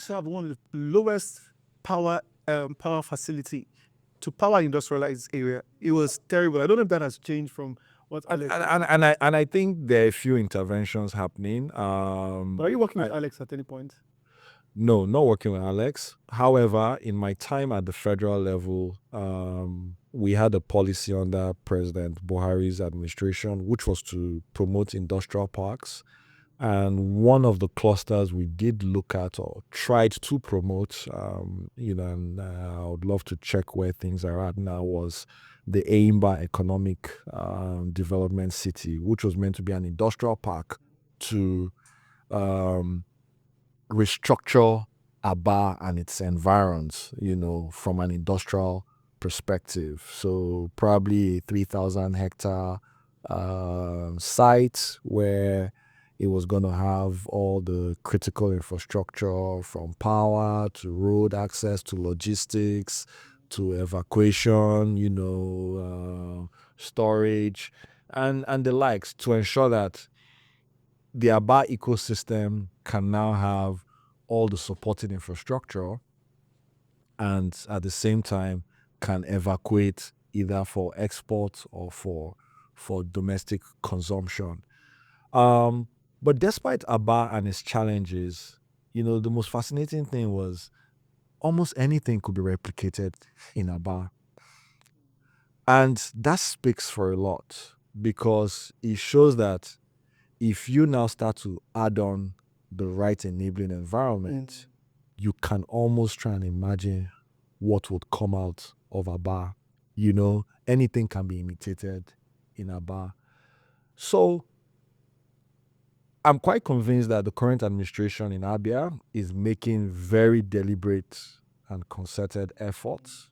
used to have one of the lowest power facility to power industrialized area. It was terrible. I don't know if that has changed from what Alex. And I think there are a few interventions happening. But are you working with Alex at any point? No, not working with Alex. However, in my time at the federal level, we had a policy under President Buhari's administration, which was to promote industrial parks. And one of the clusters we did look at or tried to promote, and I would love to check where things are at now, was the Aimba Economic Development City, which was meant to be an industrial park to restructure Aba and its environs, from an industrial perspective. So probably a 3,000 hectare site where it was going to have all the critical infrastructure from power to road access to logistics to evacuation, storage and the likes, to ensure that the Aba ecosystem can now have all the supporting infrastructure and at the same time can evacuate either for export or for domestic consumption. But despite Aba and its challenges, the most fascinating thing was almost anything could be replicated in Aba. And that speaks for a lot because it shows that if you now start to add on the right enabling environment, you can almost try and imagine what would come out of Aba. Anything can be imitated in Aba. So I'm quite convinced that the current administration in Abia is making very deliberate and concerted efforts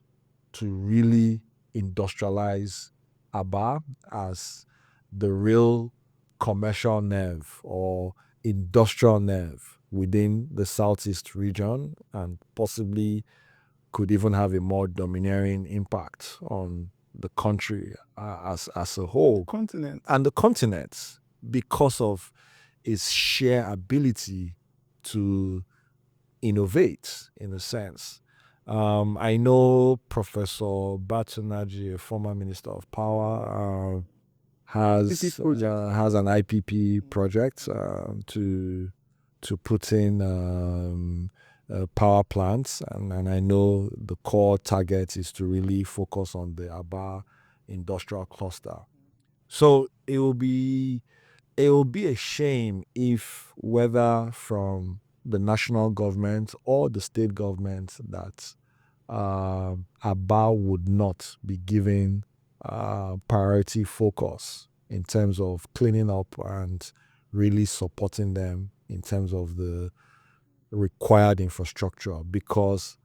to really industrialize Aba as the real commercial nerve or industrial nerve within the Southeast region, and possibly could even have a more domineering impact on the country as a whole. Continent. And the continent, because of its sheer ability to innovate, in a sense. I know Professor Batunaji, a former Minister of Power, has an IPP project to put in power plants, and I know the core target is to really focus on the Aba industrial cluster. So it will be a shame if, whether from the national government or the state government, that Aba would not be given priority focus in terms of cleaning up and really supporting them in terms of the required infrastructure, because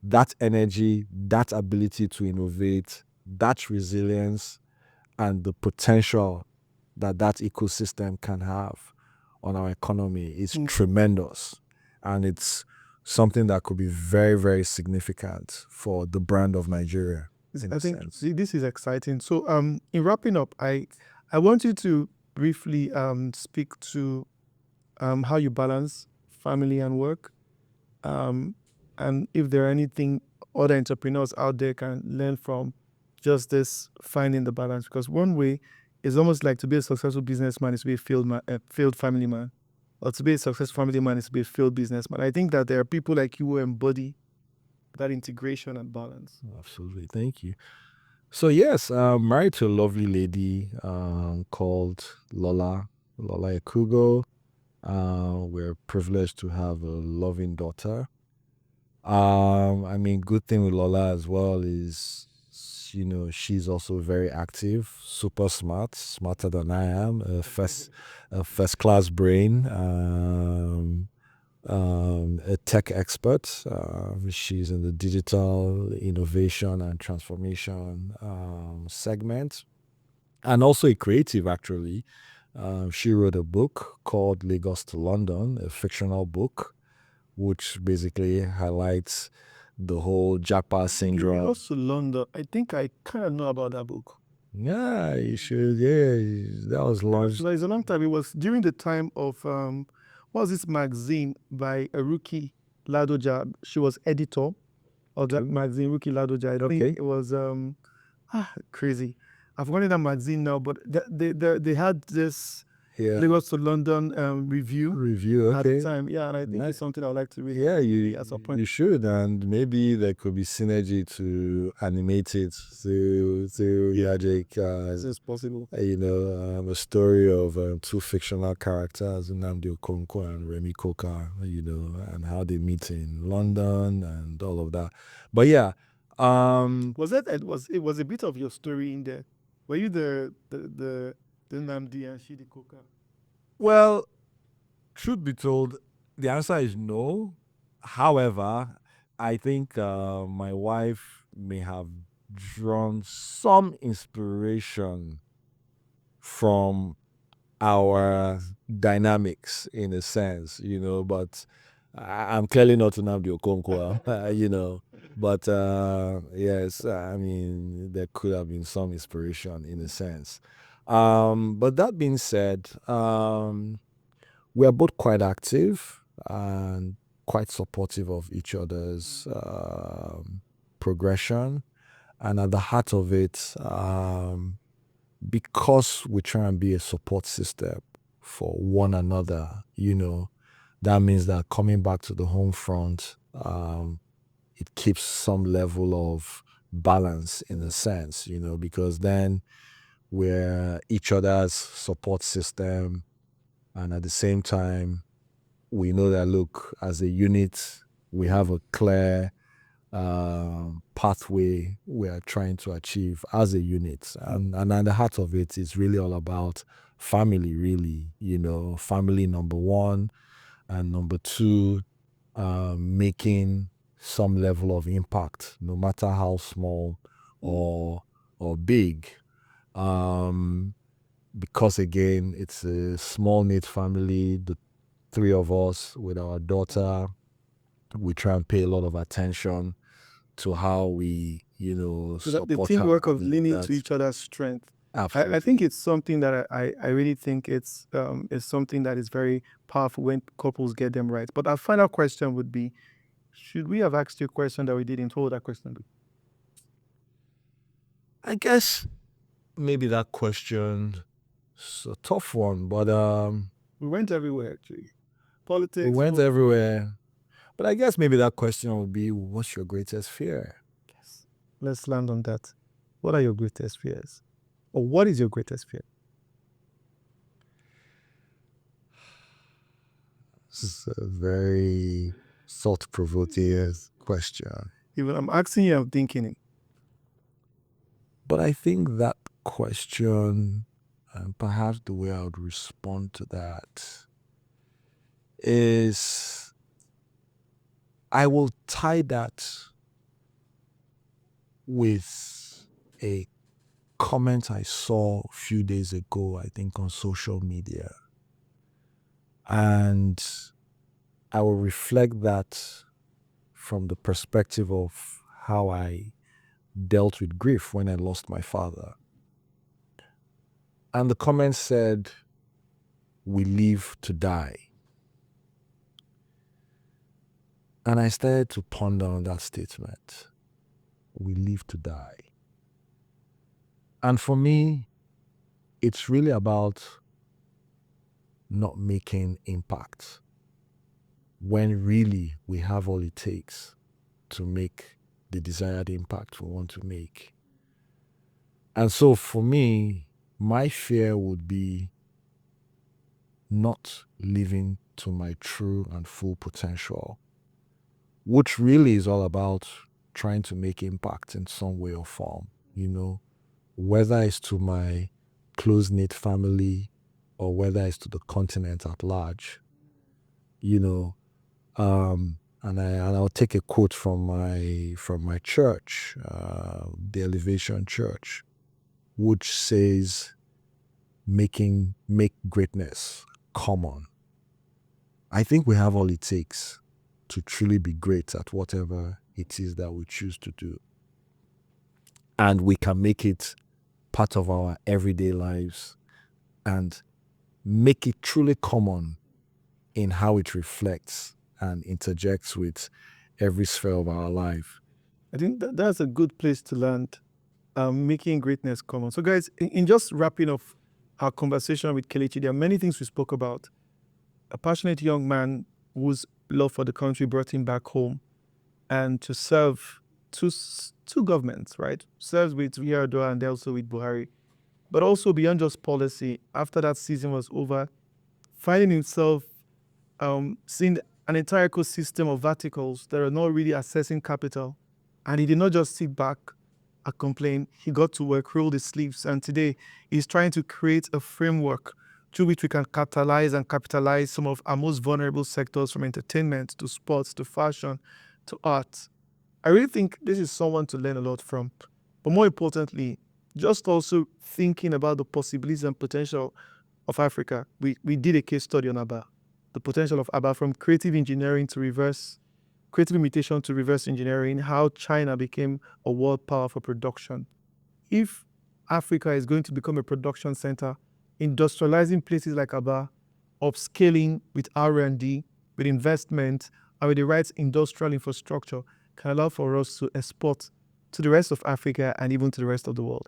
that energy, that ability to innovate, that resilience, and the potential that ecosystem can have on our economy is tremendous. And it's something that could be very, very significant for the brand of Nigeria. I think this is exciting. So in wrapping up, I want you to briefly speak to how you balance family and work, and if there are anything other entrepreneurs out there can learn from just this finding the balance. Because one way is almost like to be a successful businessman is to be a failed family man, or to be a successful family man is to be a failed businessman. I think that there are people like you who embody that integration and balance. Absolutely. Thank you. So yes, I'm married to a lovely lady called Lola Ekugo. We're privileged to have a loving daughter. Good thing with Lola as well is, she's also very active, super smart, smarter than I am, a first class brain, a tech expert. She's in the digital innovation and transformation segment, and also a creative, actually. She wrote a book called Lagos to London, a fictional book, which basically highlights the whole Japa syndrome. Lagos to London, I think I kind of know about that book. Yeah, you should. Yeah, that was launched. It's a long time. It was during the time of what was this magazine by a rookie? Ladoja. She was editor of that magazine, Rookie Ladoja. I think it was crazy. I've forgotten that magazine now, but they had this Lagos to London review at the time. Yeah, and I think it's something I would like to read. Yeah, at some point. you should, and maybe there could be synergy to animate it to Yajik. It's possible. A story of two fictional characters, Nnamdi Okonkwo and Remy Coker, and how they meet in London and all of that. But yeah, it was a bit of your story in there. Were you the Nnamdi and Shidi Coker? Well, truth be told, the answer is no. However, I think my wife may have drawn some inspiration from our dynamics in a sense, but I'm clearly not Nnamdi Okonkwo, but yes, I mean, there could have been some inspiration in a sense. But that being said, we are both quite active and quite supportive of each other's progression. And at the heart of it, because we try and be a support system for one another, that means that coming back to the home front, it keeps some level of balance in a sense, because then we're each other's support system. And at the same time, we know that, look, as a unit, we have a clear pathway we are trying to achieve as a unit. And at the heart of it is really all about family, really, family number one, and number two, making some level of impact, no matter how small or big. Because again, it's a small knit family, the three of us with our daughter. We try and pay a lot of attention to how we, support the teamwork of leaning to each other's strength. Absolutely. I think it's something that I really think it's something that is very powerful when couples get them right. But our final question would be, should we have asked you a question that we didn't? What would that question be? I guess maybe that question is a tough one, but we went everywhere actually. Politics. We went everywhere. But I guess maybe that question would be, what's your greatest fear? Yes. Let's land on that. What are your greatest fears? Or what is your greatest fear? This is a very thought-provoking question. Even I'm asking you, I'm thinking it. But I think that question, and perhaps the way I would respond to that, is I will tie that with a comment I saw a few days ago, I think on social media. And I will reflect that from the perspective of how I dealt with grief when I lost my father. And the comment said, "We live to die." And I started to ponder on that statement. We live to die. And for me, it's really about not making impact when really we have all it takes to make the desired impact we want to make. And so for me, my fear would be not living to my true and full potential, which really is all about trying to make impact in some way or form, whether it's to my close-knit family or whether it's to the continent at large, and I'll take a quote from my church, the Elevation Church, which says, make greatness common. I think we have all it takes to truly be great at whatever it is that we choose to do. And we can make it part of our everyday lives and make it truly common in how it reflects and interjects with every sphere of our life. I think that's a good place to land, making greatness common. So, guys, in just wrapping up our conversation with Kelechi, there are many things we spoke about. A passionate young man whose love for the country brought him back home and to serve two governments, right? Serves with Yar'Adua and also with Buhari. But also beyond just policy, after that season was over, finding himself seeing an entire ecosystem of verticals that are not really accessing capital. And he did not just sit back and complain. He got to work, rolled his sleeves, and today he's trying to create a framework through which we can capitalize some of our most vulnerable sectors, from entertainment to sports to fashion to art. I really think this is someone to learn a lot from. But more importantly, just also thinking about the possibilities and potential of Africa. We did a case study on ABBA, the potential of ABBA, from creative engineering to creative imitation to reverse engineering, how China became a world power for production. If Africa is going to become a production center, industrializing places like ABBA, upscaling with R&D, with investment, and with the right industrial infrastructure can allow for us to export to the rest of Africa and even to the rest of the world.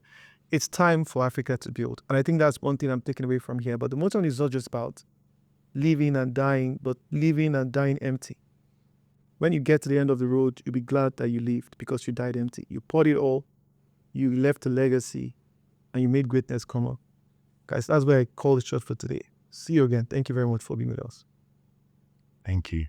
It's time for Africa to build. And I think that's one thing I'm taking away from here. But the motto is not just about living and dying, but living and dying empty. When you get to the end of the road, you'll be glad that you lived because you died empty. You poured it all, you left a legacy, and you made greatness come up. Guys, that's where I call it short for today. See you again. Thank you very much for being with us. Thank you.